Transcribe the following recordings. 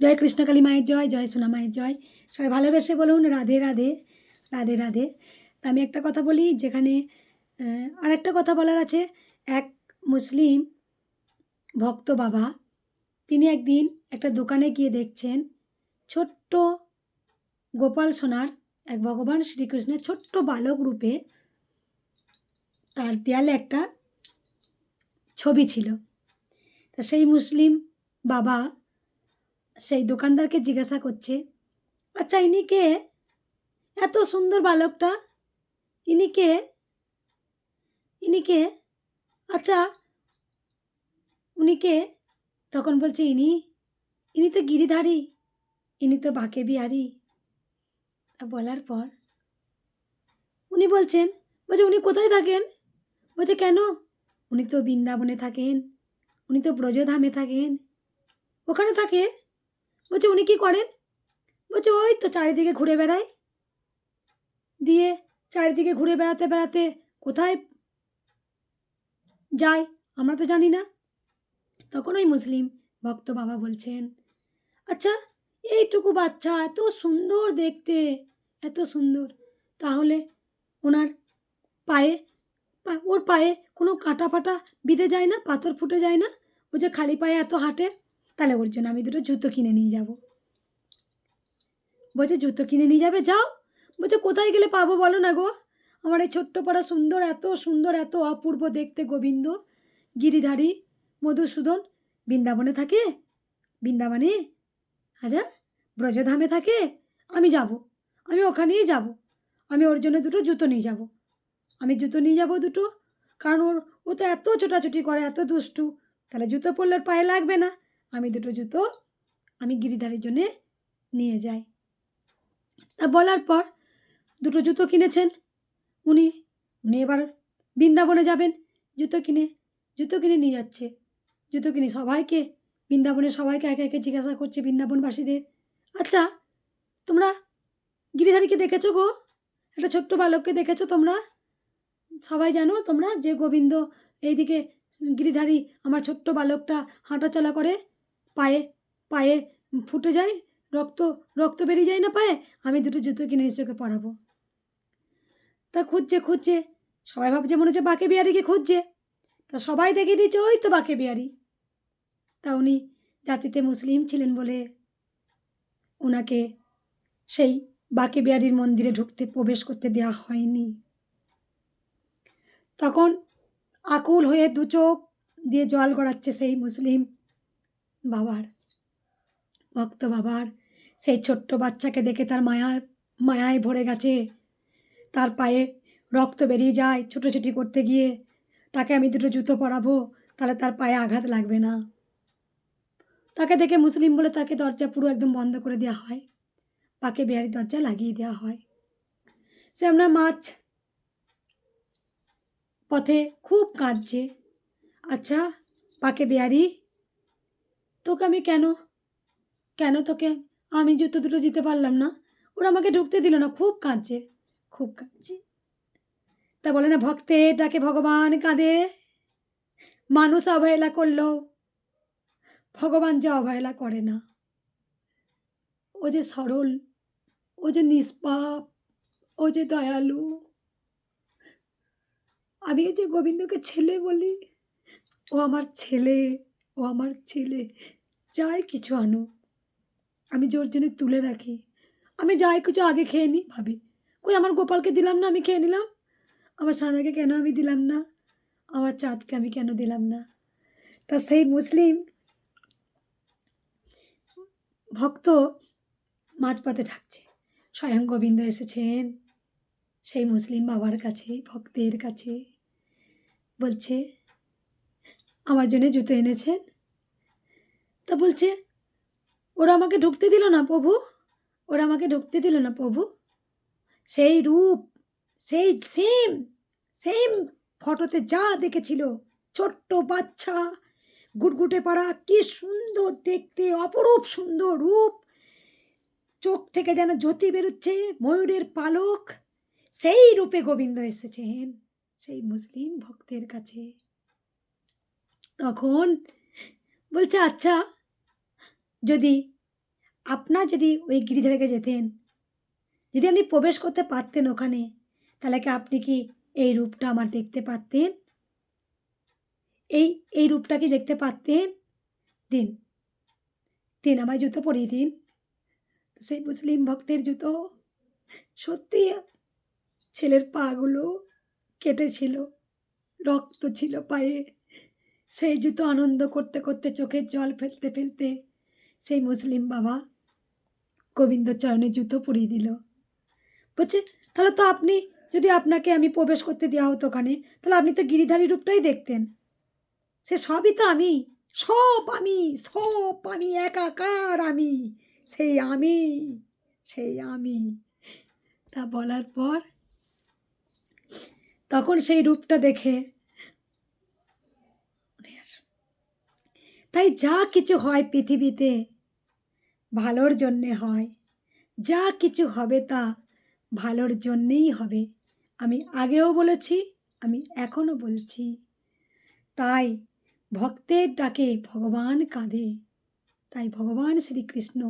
জয় কৃষ্ণকালী মায়ের জয়, জয় সোনা মায়ের জয়। সবাই ভালোবেসে বলুন রাধে রাধে, রাধে রাধে। তা আমি একটা কথা বলি, যেখানে আর একটা কথা বলার আছে। এক মুসলিম ভক্ত বাবা, তিনি একদিন একটা দোকানে গিয়ে দেখছেন ছোট্ট গোপাল সোনার এক ভগবান শ্রীকৃষ্ণের ছোট্ট বালক রূপে তার দেয়ালে একটা ছবি ছিল। তা সেই মুসলিম বাবা সেই দোকানদারকে জিজ্ঞাসা করছে, আচ্ছা ইনি কে? এত সুন্দর বালকটা, ইনি কে? ইনি কে? আচ্ছা উনি কে? তখন বলছে, ইনি ইনি তো গিরিধারী, ইনি তো বাঁকে বিহারী। তা বলার পর উনি বলছেন, বলছে উনি কোথায় থাকেন? বলছে কেন? উনি তো বৃন্দাবনে থাকেন, উনি তো ব্রজধামে থাকেন। ওখানে থাকে? বলছে উনি কি করেন? বলছে ওই তো চারিদিকে ঘুরে বেড়ায়, দিয়ে চারিদিকে ঘুরে বেড়াতে বেড়াতে কোথায় যায় আমরা তো জানি না। তখন ওই মুসলিম ভক্ত বাবা বলছেন, আচ্ছা এইটুকু বাচ্চা এত সুন্দর দেখতে, এত সুন্দর, তাহলে ওনার পায়ে ওর পায়ে কোনো কাঁটা ফাটা বিঁধে যায় না, পাথর ফুটে যায় না? ও যে খালি পায়ে এত হাঁটে, তাহলে ওর জন্য আমি দুটো জুতো কিনে নিয়ে যাব। বলছে জুতো কিনে নিয়ে যাবে, যাও। বলছে কোথায় গেলে পাবো বলো না গো? আমার এই ছোট্ট পাড়া সুন্দর এত অপূর্ব দেখতে গোবিন্দ গিরিধারী মধুসূদন বৃন্দাবনে থাকে, বৃন্দাবনে আচ্ছা ব্রজধামে থাকে। আমি যাব, আমি ওখানেই যাব, আমি ওর জন্য দুটো জুতো নিয়ে যাব। আমি জুতো নিয়ে যাব দুটো, কারণ ও তো এত ছোটাছুটি করে, এত দুষ্টু, তাহলে জুতো পরলে ওর পায়ে লাগবে না। আমি দুটো জুতো আমি গিরিধারীর জন্যে নিয়ে যাই। তা বলার পর দুটো জুতো কিনেছেন উনি। উনি এবার বৃন্দাবনে যাবেন, জুতো কিনে নিয়ে যাচ্ছে। জুতো কিনে সবাইকে, বৃন্দাবনের সবাইকে একে একে জিজ্ঞাসা করছে বৃন্দাবনবাসীদের, আচ্ছা তোমরা গিরিধারীকে দেখেছো গো? একটা ছোট্ট বালককে দেখেছো তোমরা? সবাই জানো তোমরা যে গোবিন্দ এইদিকে গিরিধারী আমার ছোট্ট বালকটা হাঁটাচলা করে, পায়ে পায়ে ফুটে যায়, রক্ত রক্ত বেরিয়ে যায় না পায়ে? আমি দুটো জুতো কিনে এসে ওকে পরাবো। তা খুঁজছে সবাই ভাবছে মনে হচ্ছে বাঁকে বিহারিকে খুঁজছে। তা সবাই দেখিয়ে দিচ্ছে ওই তো বাঁকে বিহারি। তা উনি জাতিতে মুসলিম ছিলেন বলে ওনাকে সেই বাঁকে বিহারির মন্দিরে ঢুকতে প্রবেশ করতে দেওয়া হয়নি। তখন আকুল হয়ে দু চোখ দিয়ে জল গড়াচ্ছে সেই মুসলিম বাবার, ভক্ত বাবার। সেই ছোট্ট বাচ্চাকে দেখে তার মায়ায় ভরে গেছে। তার পায়ে রক্ত বেরিয়ে যায় ছুটোছুটি করতে গিয়ে, তাকে আমি দুটো জুতো পরাবো, তাহলে তার পায়ে আঘাত লাগবে না। তাকে দেখে মুসলিম বলে তাকে দরজা পুরো একদম বন্ধ করে দেওয়া হয়, বাঁকে বিহারি দরজা লাগিয়ে দেওয়া হয়। সে আমরা মাছ পথে খুব কাঁদছে, আচ্ছা বাঁকে বিহারি তোকে আমি কেন কেন তোকে আমি জুতো দুটো দিতে পারলাম না? ওরা আমাকে ঢুকতে দিল না, খুব কাঁদছে, খুব কাঁদছে। তা বলে না ভক্তের ডাকে ভগবান কাঁদে, মানুষ অবহেলা করলেও ভগবান যে অবহেলা করে না। ও যে সরল, ও যে নিষ্পাপ, ও যে দয়ালু। আমি যে গোবিন্দকে ছেলে বলি, ও আমার ছেলে, ও আমার ছেলে। যাই কিছু আনুক আমি জোর জন্য তুলে রাখি। আমি যাই কিছু আগে খেয়ে নিই, ভাবি কই আমার গোপালকে দিলাম না, আমি খেয়ে নিলাম। আমার সানাকে কেন আমি দিলাম না, আমার চাঁদকে আমি কেন দিলাম না? তা সেই মুসলিম ভক্ত মাঝপথে থাকছে, স্বয়ং গোবিন্দ এসেছেন সেই মুসলিম বাবার কাছে, ভক্তের কাছে, বলছে আমার জন্য জুতো এনেছেন? তা বলছে ওরা আমাকে ঢুকতে দিল না প্রভু, ওরা আমাকে ঢুকতে দিল না প্রভু। সেই রূপ, সেই সেম সেম ফটোতে যা দেখেছিল, ছোট্ট বাচ্চা, গুটগুটে পাড়া, কি সুন্দর দেখতে, অপরূপ সুন্দর রূপ, চোখ থেকে যেন জ্যোতি বেরোচ্ছে, ময়ূরের পালক, সেই রূপে গোবিন্দ এসেছেন সেই মুসলিম ভক্তের কাছে। তখন বলছে আচ্ছা যদি আপনার যদি ওই গিরিধারীকে যেতেন, যদি আপনি প্রবেশ করতে পারতেন ওখানে, তাহলে কি আপনি কি এই রূপটা আমার দেখতে পারতেন? এই এই রূপটা কি দেখতে পারতেন? দিন, দিন আমায় জুতো পরিয়ে দিন। সেই মুসলিম ভক্তের জুতো, সত্যি ছেলের পাগুলো কেটেছিল, রক্ত ছিল পায়ে। সেই জুতো আনন্দ করতে করতে, চোখের জল ফেলতে ফেলতে সেই মুসলিম বাবা গোবিন্দচরণের জুতো পরিয়ে দিল। বলছে, তাহলে তো আপনি, যদি আপনাকে আমি প্রবেশ করতে দেওয়া হতো ওখানে, তাহলে আপনি তো গিরিধারী রূপটাই দেখতেন। সে সবই তো আমি, সব আমি, সব আমি, একাকার আমি, সেই আমি, সেই আমি। তা বলার পর তখন সেই রূপটা দেখে, তাই যা কিছু হয় পৃথিবীতে ভালোর জন্যে হয়, যা কিছু হবে তা ভালোর জন্যেই হবে। আমি আগেও বলেছি, আমি এখনও বলছি। তাই ভক্তের ডাকে ভগবান কাঁদে। তাই ভগবান শ্রীকৃষ্ণ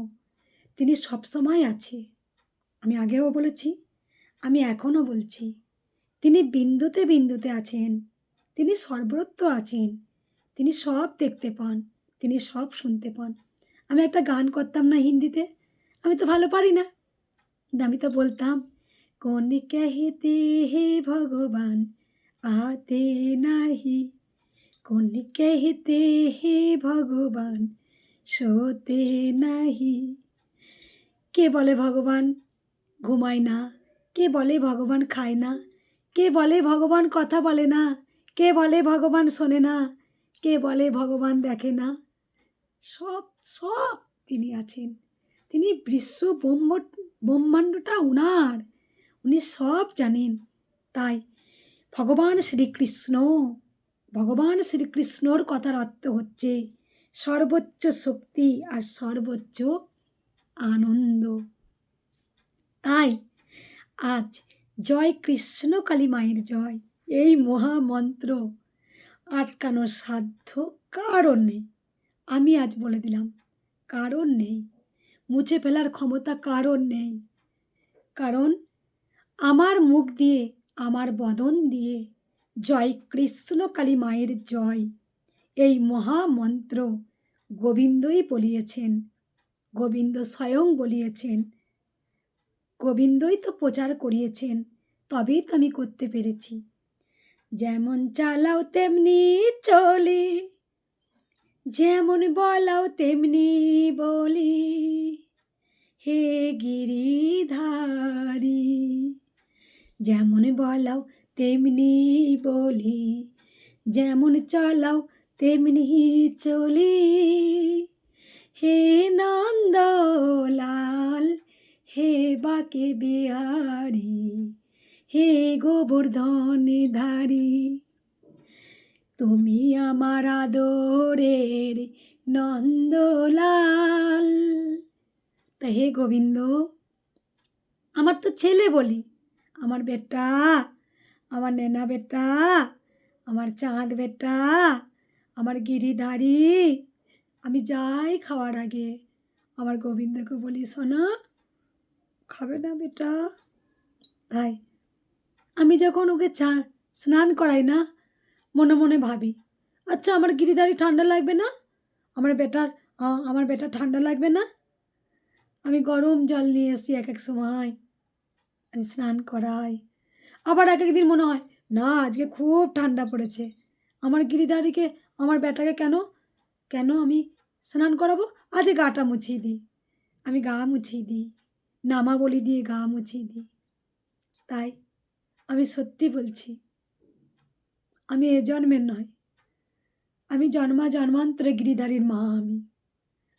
তিনি সবসময় আছে। আমি আগেও বলেছি, আমি এখনও বলছি, তিনি বিন্দুতে বিন্দুতে আছেন, তিনি সর্বত্র আছেন, তিনি সব দেখতে পান, তিনি সব শুনতে পান। আমি একটা গান করতাম না হিন্দিতে, আমি তো ভালো পারি না, কিন্তু আমি তো বলতাম, কোন कहते হে ভগবান আতে নাহি, কোন कहते হে ভগবান সোতে নাহি। কে বলে ভগবান ঘুমায় না, কে বলে ভগবান খায় না, কে বলে ভগবান কথা বলে না, কে বলে ভগবান শোনে না, কে বলে ভগবান দেখে না। সব সব তিনি আছেন, তিনি বিশ্ব ব্রহ্মাণ্ডটা উনার, উনি সব জানেন। তাই ভগবান শ্রীকৃষ্ণ, ভগবান শ্রীকৃষ্ণর কথার অর্থ হচ্ছে সর্বোচ্চ শক্তি আর সর্বোচ্চ আনন্দ। তাই আজ জয় কৃষ্ণ কালী মায়ের জয়, এই মহামন্ত্র আটকানোর সাধ্য কারণ নেই। আমি আজ বলে দিলাম, কারণ নেই, মুছে ফেলার ক্ষমতা কারণ নেই। কারণ আমার মুখ দিয়ে, আমার বদন দিয়ে জয় কৃষ্ণ কালী মায়ের জয়, এই মহামন্ত্র গোবিন্দই বলিয়েছেন, গোবিন্দ স্বয়ং বলিয়েছেন, গোবিন্দই তো প্রচার করিয়েছেন, তবেই তো আমি করতে পেরেছি। যেমন চালাও তেমনি চলি, যেমন বলাও তেমনি বলি, হে গিরিধারী। যেমন বলাও তেমনি বলি, যেমন চলাও তেমনি চলি, হে নন্দলাল, হে বাকে বিহারি, হে গোবর্ধনধারী। তুমি আমার আদরের নন্দলাল। তা হে গোবিন্দ, আমার তো ছেলে বলি, আমার বেটা, আমার নেনা বেটা, আমার চাঁদ বেটা, আমার গিরিধারী। আমি যাই খাওয়ার আগে আমার গোবিন্দকে বলি, সোনা খাবে না বেটা? তাই আমি যখন ওকে স্নান করাই না, মনে মনে ভাবি, আচ্ছা আমার গিরিধারী ঠান্ডা লাগবে না? আমার বেটা ঠান্ডা লাগবে না? আমি গরম জল নিয়ে এসি এক এক সময়, আমি স্নান করাই। আবার এক একদিন মনে হয়, না আজকে খুব ঠান্ডা পড়েছে, আমার গিরিধারীকে, আমার বেটাকে কেন কেন আমি স্নান করাবো, আজকে গাটা মুছিয়ে দিই। আমি গা মুছিয়ে দিই, নামাবলি দিয়ে গা মুছিয়ে দিই। তাই আমি সত্যি বলছি, আমি এ জন্মের নয়, আমি জন্মান্তরে গিরিধারীর মা।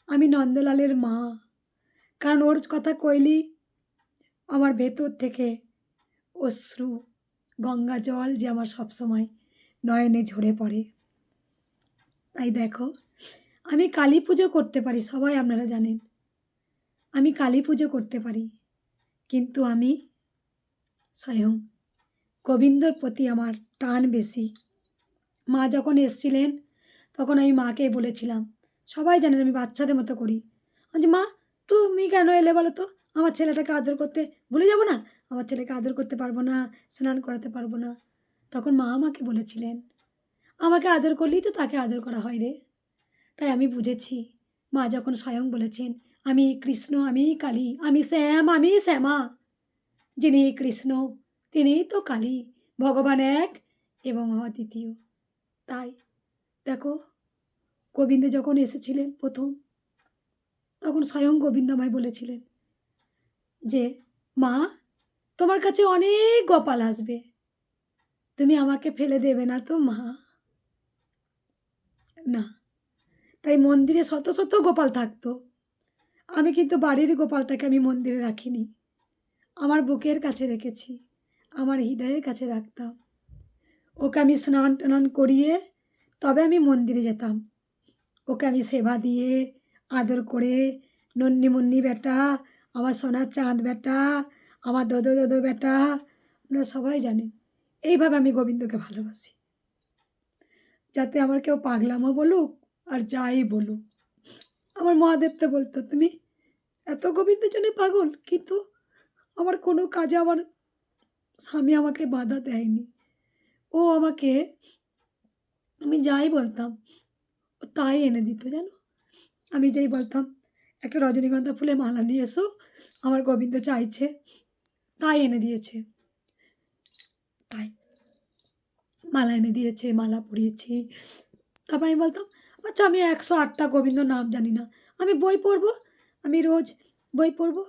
আমি নন্দলালের মা। কারণ ওর কথা কইলি আমার ভেতর থেকে অশ্রু, গঙ্গা জল যে আমার সবসময় নয়নে ঝরে পড়ে। তাই দেখো, আমি কালী পুজো করতে পারি, সবাই আপনারা জানেন আমি কালী পুজো করতে পারি, কিন্তু আমি স্বয়ং গোবিন্দর প্রতি আমার টান বেশি। মা যখন এসছিলেন তখন আমি মাকে বলেছিলাম, সবাই জানেন আমি বাচ্চাদের মতো করি, যে মা তুমি কেন এলে বলো তো? আমার ছেলেটাকে আদর করতে ভুলে যাব না? আমার ছেলেকে আদর করতে পারবো না, স্নান করাতে পারবো না। তখন মা আমাকে বলেছিলেন, আমাকে আদর করলেই তো তাকে আদর করা হয় রে। তাই আমি বুঝেছি, মা যখন স্বয়ং বলেছেন, আমি কৃষ্ণ, আমি কালী, আমি শ্যাম, আমি শ্যামা। যিনি কৃষ্ণ তিনিই তো কালী, ভগবান এক এবং অদ্বিতীয়। তাই দেখো, গোবিন্দ যখন এসেছিলেন প্রথম, তখন স্বয়ং গোবিন্দ আমায় বলেছিলেন যে, মা, তোমার কাছে অনেক গোপাল আসবে, তুমি আমাকে ফেলে দেবে না তো মা? না। তাই মন্দিরে শত শত গোপাল থাকতো, আমি কিন্তু বাড়ির গোপালটাকে আমি মন্দিরে রাখিনি, আমার বুকের কাছে রেখেছি, আমার হৃদয়ের কাছে রাখতাম। ওকে আমি স্নান টানান করিয়ে তবে আমি মন্দিরে যেতাম। ওকে আমি সেবা দিয়ে আদর করে, নন্নি মুন্নি বেটা, আমার সোনার চাঁদ বেটা, আমার দোদো দোদো বেটা, আপনারা সবাই জানেন এইভাবে আমি গোবিন্দকে ভালোবাসি। যাতে আমার কেউ পাগলামো বলুক আর যাই বলুক, আমার মহাদেব তো বলতো, তুমি এত গোবিন্দের জন্য পাগল, কিন্তু আমার কোনো কাজে আমার স্বামী আমাকে বাধা দেয়নি। ও আমাকে, আমি যাই বলতাম ও তাই এনে দিত জানো। আমি যেই বলতাম একটা রজনীগন্ধা ফুলে মালা নিয়ে এসো, আমার গোবিন্দ চাইছে, তাই এনে দিয়েছে। তাই মালা এনে দিয়েছে, মালা পরিয়েছি। তারপর আমি বলতাম, আচ্ছা আমি 108টা গোবিন্দ নাম জানি না, আমি বই পড়বো, আমি রোজ বই পড়বো।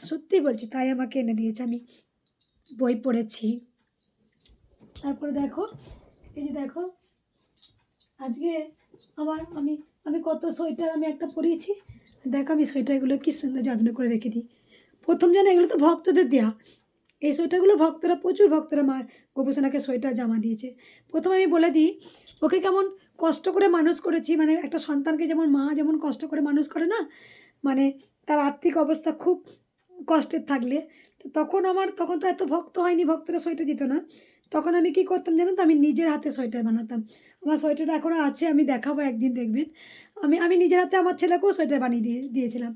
সত্যিই বলছি, তাই আমাকে এনে দিয়েছে, আমি বই পড়েছি। তারপরে দেখো, এই যে দেখো, আজকে আমার আমি আমি কত সোয়েটার আমি একটা পরিয়েছি। দেখো আমি সোয়েটারগুলো কী সুন্দর যত্ন করে রেখে দিই। প্রথম যেন এগুলো তো ভক্তদের দেয়া, এই সোয়েটারগুলো ভক্তরা, প্রচুর ভক্তরা মা গোপসোনাকে সোয়েটার জামা দিয়েছে। প্রথমে আমি বলে দিই, ওকে কেমন কষ্ট করে মানুষ করেছি, মানে একটা সন্তানকে যেমন মা যেমন কষ্ট করে মানুষ করে না, মানে তার আর্থিক অবস্থা খুব কষ্টের থাকলে, তো তখন তো এত ভক্ত হয়নি, ভক্তরা সোয়েটার দিত না। তখন আমি কী করতাম জানেন তো, আমি নিজের হাতে সোয়েটার বানাতাম। আমার সোয়েটারটা এখনও আছে, আমি দেখাবো একদিন, দেখবেন। আমি নিজের হাতে আমার ছেলেকেও সোয়েটার বানিয়ে দিয়েছিলাম।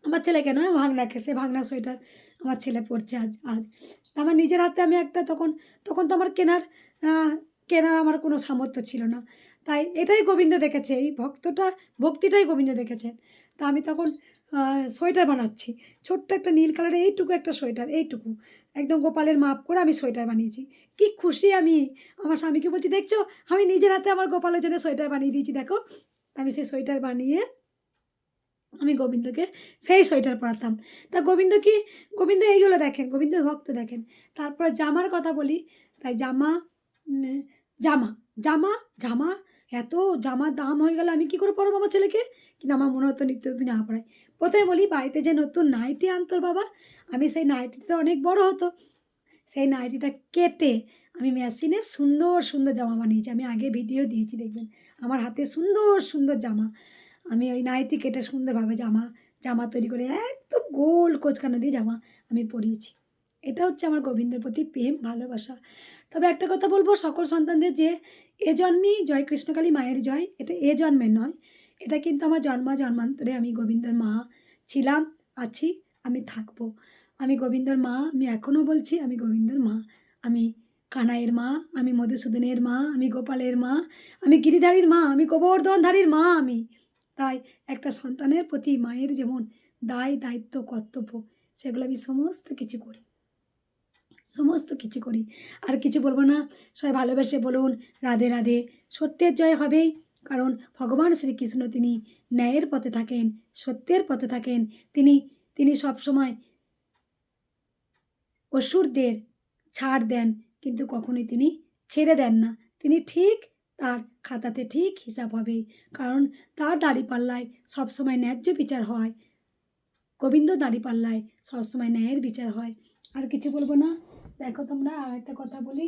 আমার ছেলেকে নয়, ভাগনাকে, সে ভাগনা সোয়েটার আমার ছেলে পরছে আজ আজ। আমার নিজের হাতে আমি একটা, তখন তখন তো আমার কেনার আমার কোনো সামর্থ্য ছিল না। তাই এটাই গোবিন্দ দেখেছে, এই ভক্তিটাই গোবিন্দ দেখেছেন। তা আমি তখন সোয়েটার বানাচ্ছি, ছোট্ট একটা নীল কালারের এইটুকু একটা সোয়েটার, এইটুকু একদম গোপালের মাপ করে আমি সোয়েটার বানিয়েছি। কি খুশি আমি, আমার স্বামীকে বলছি, দেখছো আমি নিজের হাতে আমার গোপালের জন্য সোয়েটার বানিয়ে দিয়েছি, দেখো। আমি সেই সোয়েটার বানিয়ে আমি গোবিন্দকে সেই সোয়েটার পরাতাম। তা গোবিন্দ এইগুলো দেখেন, গোবিন্দ ভক্ত দেখেন। তারপর জামার কথা বলি, তাই জামা, উম, জামা জামা জামা এত জামার দাম হয়ে গেল, আমি কী করে পরাবো আমার ছেলেকে? কিন্তু আমার মনে হতো নিত্য নতুন জামা পরাই। প্রথমে বলি, বাড়িতে যে নতুন নাইটি আনতো বাবা, আমি সেই নাইটিটা অনেক বড় হতো, সেই নাইটিটা কেটে আমি মেশিনে সুন্দর সুন্দর জামা বানিয়েছি। আমি আগে ভিডিও দিয়েছি, দেখবেন আমার হাতে সুন্দর সুন্দর জামা। আমি ওই নাইটি কেটে সুন্দরভাবে জামা তৈরি করে একদম গোল কোচকানো দিয়ে জামা আমি পরিয়েছি। এটা হচ্ছে আমার গোবিন্দের প্রতি প্রেম, ভালোবাসা। তবে একটা কথা বলবো সকল সন্তানদের, যে এ জন্মেই জয় কৃষ্ণকালী মায়ের জয়, এটা এ জন্মের নয়, এটা কিন্তু আমার জন্মান্তরে আমি গোবিন্দর মা ছিলাম, আছি, আমি থাকবো। আমি গোবিন্দর মা, আমি এখনও বলছি আমি গোবিন্দর মা। আমি কানাইয়ের মা, আমি মধুসূদনের মা, আমি গোপালের মা, আমি গিরিধারীর মা, আমি গোবর্ধনধারীর মা আমি। তাই একটা সন্তানের প্রতি মায়ের যেমন দায়, দায়িত্ব, কর্তব্য, সেগুলো আমি সমস্ত কিছু করি, সমস্ত কিছু করি। আর কিছু বলবো না, সবাই ভালোবেসে বলুন রাধে রাধে। সত্যের জয় হবেই, কারণ ভগবান শ্রীকৃষ্ণ তিনি ন্যায়ের পথে থাকেন, সত্যের পথে থাকেন। তিনি তিনি সবসময় অসুরদের ছাড় দেন, কিন্তু কখনোই তিনি ছেড়ে দেন না। তিনি ঠিক তার খাতাতে ঠিক হিসাব হবেই, কারণ তার দাঁড়িপাল্লায় সবসময় ন্যায্য বিচার হয়। গোবিন্দ দাঁড়িপাল্লায় সবসময় ন্যায়ের বিচার হয়। আর কিছু বলবো না। দেখো তোমরা, আর একটা কথা বলি,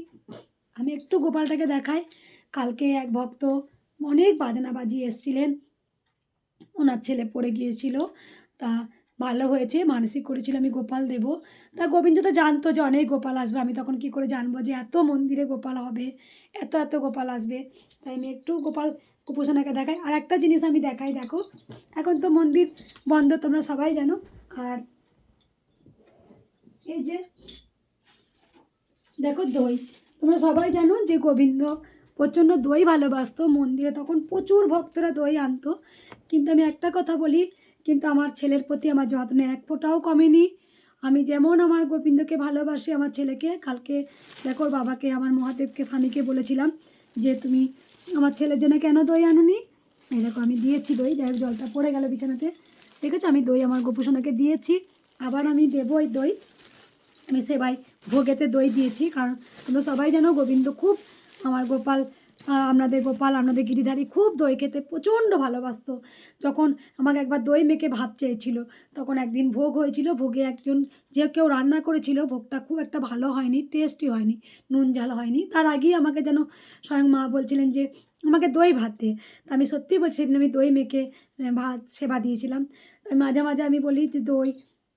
আমি একটু গোপালটাকে দেখাই। কালকে এক ভক্ত অনেক বাজনা বাজিয়ে এসেছিলেন, ওনার ছেলে পড়ে গিয়েছিল, তা ভালো হয়েছে, মানসিক করেছিল আমি গোপাল দেব। তা গোবিন্দ তো জানতো যে অনেক গোপাল আসবে, আমি তখন কি করে জানবো যে এত মন্দিরে গোপাল হবে, এত এত গোপাল আসবে। তাই আমি একটু গোপাল গোপুসোনাকে দেখাই। আর একটা জিনিস আমি দেখাই, দেখো এখন তো মন্দির বন্ধ তোমরা সবাই জানো। আর এই যে দেখো দই, তোমরা সবাই জানো যে গোবিন্দ প্রচণ্ড দই ভালোবাসতো, মন্দিরে তখন প্রচুর ভক্তরা দই আনতো। কিন্তু আমি একটা কথা বলি, কিন্তু আমার ছেলের প্রতি আমার যত্ন এক ফোঁটাও কমেনি। আমি যেমন আমার গোবিন্দকে ভালোবাসি, আমার ছেলেকে, কালকে দেখো ওর বাবাকে, আমার মহাদেবকে, স্বামীকে বলেছিলাম যে তুমি আমার ছেলের জন্য কেন দই আনুনি। এই দেখো আমি দিয়েছি দই, দেখ জলটা পড়ে গেল বিছানাতে, দেখেছো আমি দই আমার গোপুসোনাকে দিয়েছি। আবার আমি দেবো ওই দই, আমি সেবাই ভোগেতে দই দিয়েছি। কারণ তোমরা সবাই জানো গোবিন্দ খুব, আমার গোপাল, আপনাদের গিরিধারী খুব দই খেতে প্রচণ্ড ভালোবাসতো। যখন আমাকে একবার দই মেখে ভাত চেয়েছিল, তখন একদিন ভোগ হয়েছিল, ভোগে একজন যে কেউ রান্না করেছিল, ভোগটা খুব একটা ভালো হয়নি, টেস্টি হয়নি, নুন ঝাল হয়নি। তার আগেই আমাকে যেন স্বয়ং মা বলছিলেন যে আমাকে দই ভাত দে। তা আমি সত্যি বলছি, সেদিন আমি দই মেখে ভাত সেবা দিয়েছিলাম। মাঝে মাঝে আমি বলি যে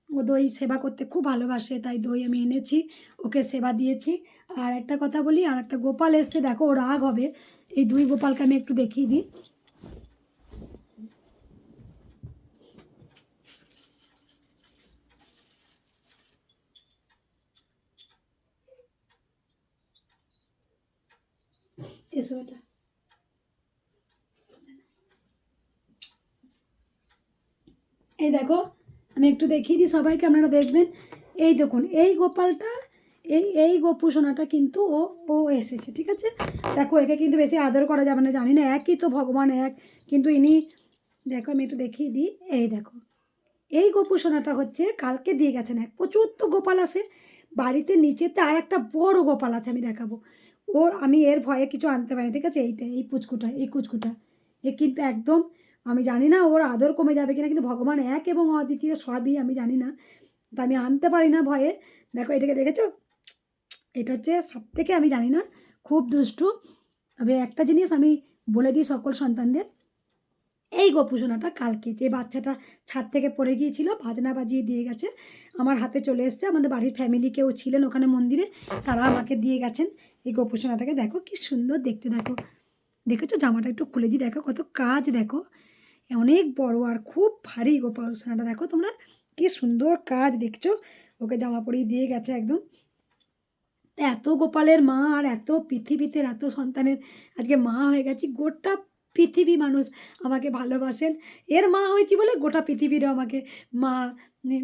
ও দই সেবা করতে খুব ভালোবাসে, তাই দই আমি এনেছি, ওকে সেবা দিয়েছি। আর একটা কথা বলি, আর একটা গোপাল এসছে, দেখো ও রাগ হবে, এই দুই গোপালকে আমি একটু দেখিয়ে দিই। এসো এটা, এই দেখো আমি একটু দেখিয়ে দিই সবাইকে, আপনারা দেখবেন। এই দেখুন এই গোপালটা, এই গোপুসোনাটা কিন্তু ও এসেছে, ঠিক আছে। দেখো একে কিন্তু বেশি আদর করা যাবে না, জানি না একই তো ভগবান এক, কিন্তু ইনি দেখো আমি একটু দেখিয়ে দিই। এই দেখো এই গোপুসোনাটা হচ্ছে কালকে দিয়ে গেছেন এক, প্রচুর তো গোপাল আসে বাড়িতে, নিচেতে আর একটা বড় গোপাল আছে, আমি দেখাবো। আমি এর ভয়ে কিছু আনতে পারি, ঠিক আছে। এইটা এই কুচকুটা এ কিন্তু একদম, আমি জানি না ওর আদর কমে যাবে কিনা, কিন্তু ভগবান এক এবং অদ্বিতীয় সবই, আমি জানি না, তা আমি আনতে পারি না ভয়ে। দেখো এটাকে দেখেছো, এটা হচ্ছে সব থেকে, আমি জানি না, খুব দুষ্টু। তবে একটা জিনিস আমি বলে দিই সকল সন্তানদের, এই গোপুসোনাটা কালকে যে বাচ্চাটা ছাদ থেকে পড়ে গিয়েছিল, বাজনা বাজিয়ে দিয়ে গেছে, আমার হাতে চলে এসছে। আমাদের বাড়ির ফ্যামিলি কেউ ছিলেন ওখানে মন্দিরে, তারা আমাকে দিয়ে গেছেন এই গোপুসোনাটাকে। দেখো কি সুন্দর দেখতে, দেখো দেখেছো, জামাটা একটু খুলে দিই, দেখো কত কাজ, দেখো অনেক বড় আর খুব ভারী গোপুসোনাটা, দেখো তোমরা কি সুন্দর কাজ দেখছো, ওকে জামা পরিয়ে দিয়ে গেছে একদম। এত গোপালের মা, আর এত পৃথিবীতে এত সন্তানের আজকে মা হয়ে গেছি, গোটা পৃথিবী মানুষ আমাকে ভালোবাসেন, এর মা হয়েছি বলে গোটা পৃথিবীরও আমাকে মা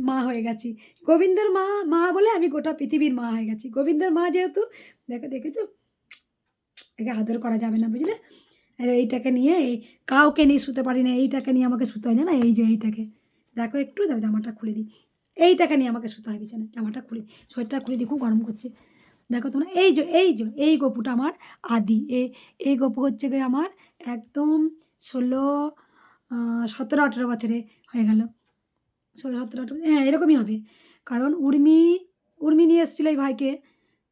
মা হয়ে গেছি। গোবিন্দের মা মা বলে আমি গোটা পৃথিবীর মা হয়ে গেছি, গোবিন্দের মা যেহেতু। দেখেছো একে আদর করা যাবে না, বুঝলে। আর এইটাকে নিয়ে কাউকে নিয়ে শুতে পারি না, এইটাকে নিয়ে আমাকে শুতে হয়, না এই যে এইটাকে দেখো, একটু দেখো জামাটা খুলে দিই, এইটাকে নিয়ে আমাকে শুতে হয় বিছানায়, জামাটা খুলে দিই, সোয়েটারটা খুলে দিই, খুব গরম করছে। দেখো তোমরা এই গপুটা আমার আদি, এই গপু হচ্ছে গিয়ে আমার একদম 17 17 18 বছরে হয়ে গেল, 16 17 18, হ্যাঁ এরকমই হবে। কারণ উর্মি নিয়ে এসেছিলো এই ভাইকে,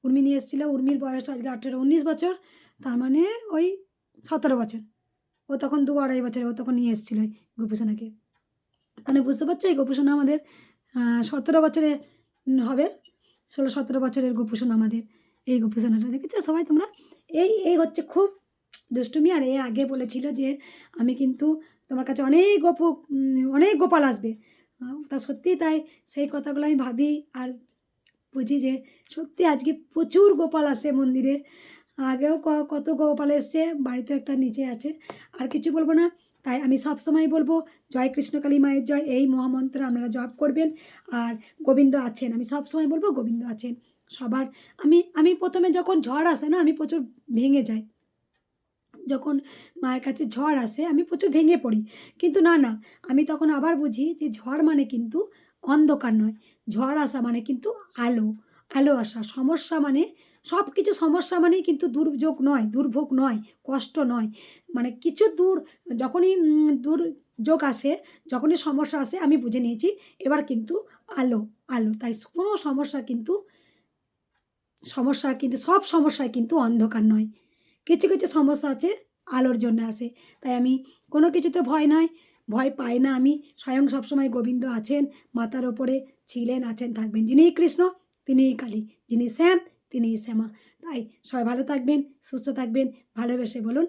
উর্মি নিয়ে এসেছিলো, উর্মির বয়স আজকে 18 19 বছর, তার মানে ওই 17 বছর, ও তখন 2 2.5 বছরে ও তখন নিয়ে এসেছিলো এই গোপুসোনাকে। মানে বুঝতে পারছো এই গোপুসোনা আমাদের 17 বছরে হবে, 16 17 বছরের গোপুসোনা আমাদের, এই গোপুসোনাটা দেখেছো সবাই তোমরা। এই হচ্ছে খুব দুষ্টুমি। আর আগে বলেছিল যে আমি কিন্তু তোমার কাছে অনেক গোপাল আসবে, তা সত্যি তাই, সেই কথাগুলো আমি ভাবি আর বুঝি যে সত্যি আজকে প্রচুর গোপাল আসে মন্দিরে। আগেও কত গোপাল এসছে, বাড়িতে একটা নিচে আছে। আর কিছু বলবো না, তাই আমি সব সময় বলবো জয় কৃষ্ণকালী মায়ের জয়, এই মহামন্ত্র আপনারা জপ করবেন। আর গোবিন্দ আছেন, আমি সব সময় বলবো গোবিন্দ আছেন সবার। আমি প্রথমে যখন ঝড় আসে না, আমি প্রচুর ভেঙে যাই, যখন মায়ের কাছে ঝড় আসে আমি প্রচুর ভেঙে পড়ি। কিন্তু না, আমি তখন আবার বুঝি যে ঝড় মানে কিন্তু অন্ধকার নয়, ঝড় আসা মানে কিন্তু আলো, আলো আসা। সমস্যা মানে সব কিছু, সমস্যা মানেই কিন্তু দুর্যোগ নয়, দুর্ভোগ নয়, কষ্ট নয়, মানে কিছু যখনই দুর্যোগ আসে, যখনই সমস্যা আসে, আমি বুঝে নিয়েছি এবার কিন্তু আলো, আলো। তাই কোনো সমস্যা কিন্তু সব সমস্যায় কিন্তু অন্ধকার নয়, কিছু কিছু সমস্যা আছে আলোর জন্য আসে। তাই আমি কোনো কিছুতে ভয় পাই না। আমি স্বয়ং সবসময় গোবিন্দ আছেন মাথার ওপরে, ছিলেন, আছেন, থাকবেন। যিনিই কৃষ্ণ তিনিই কালী, যিনি শ্যাম তিনিই শ্যামা। তাই সবাই ভালো থাকবেন, সুস্থ থাকবেন, ভালোবেসে বলুন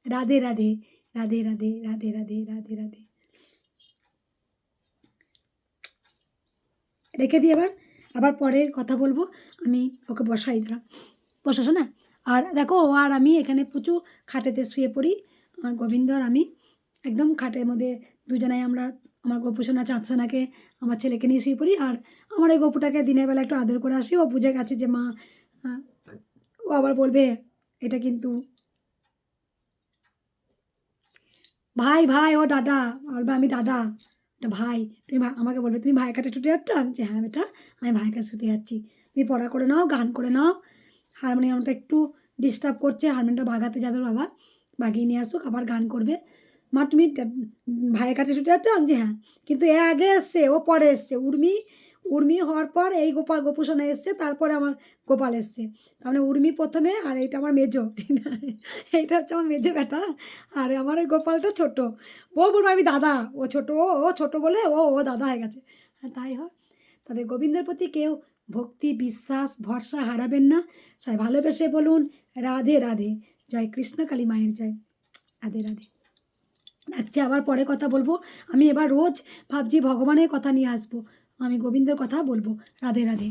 রাধে রাধে, রাধে রাধে রাধে রাধে রাধে রাধে। রেখে দিই এবার, আবার পরে কথা বলবো। আমি ওকে বসাই দিলাম, বসাসো না। আর দেখো ও আর আমি এখানে প্রচুর খাটেতে শুয়ে পড়ি, আমার গোবিন্দ আর আমি একদম খাটের মধ্যে দুজনাই আমরা, আমার গোপুসোনা চাঁদসোনাকে আমার ছেলেকে নিয়ে শুয়ে পড়ি। আর আমার এই গপুটাকে দিনের বেলা একটু আদর করে আসি, ও বুঝে গেছে যে মা, ও আবার বলবে এটা কিন্তু ভাই ভাই, ও দাদা বলবে আমি দাদা, এটা ভাই। তুমি আমাকে বলবে তুমি ভাইয়ের কাছে ছুটে যাচ্ছ, আমি যে হ্যাঁ বেটা আমি ভাইয়ের কাছে ছুটে যাচ্ছি, তুমি পড়া করে নাও, গান করে নাও। হারমোনিয়ামটা একটু ডিস্টার্ব করছে, হারমোনিয়ামটা বাগাতে যাবে বাবা, বাগিয়ে নিয়ে আসুক, আবার গান করবে। মা তুমি ভাইয়ের কাছে ছুটে যাচ্ছ, আমি যে হ্যাঁ। কিন্তু এ আগে এসছে, ও পরে এসছে, উর্মি উর্মি হওয়ার পর এই গোপুসোনা এসছে, তারপরে আমার গোপাল এসছে। তার মানে উর্মি প্রথমে, আর এইটা আমার মেজো, এইটা হচ্ছে আমার মেজো বেটা, আর আমার ওই গোপালটা ছোট। ও বলবো আমি দাদা, ও ছোট, ও ছোট বলে ও দাদা হয়ে গেছে। হ্যাঁ তাই হয়। তবে গোবিন্দের প্রতি কেউ ভক্তি বিশ্বাস ভরসা হারাবেন না। সবাই ভালোবেসে বলুন রাধে রাধে। জয় কৃষ্ণ কালী মায়ের জয়। রাধে রাধে। আচ্ছা আবার পরে কথা বলবো। আমি এবার রোজ ভাবছি ভগবানের কথা নিয়ে আসবো, আমি গোবিন্দের কথা বলবো। রাধে রাধে।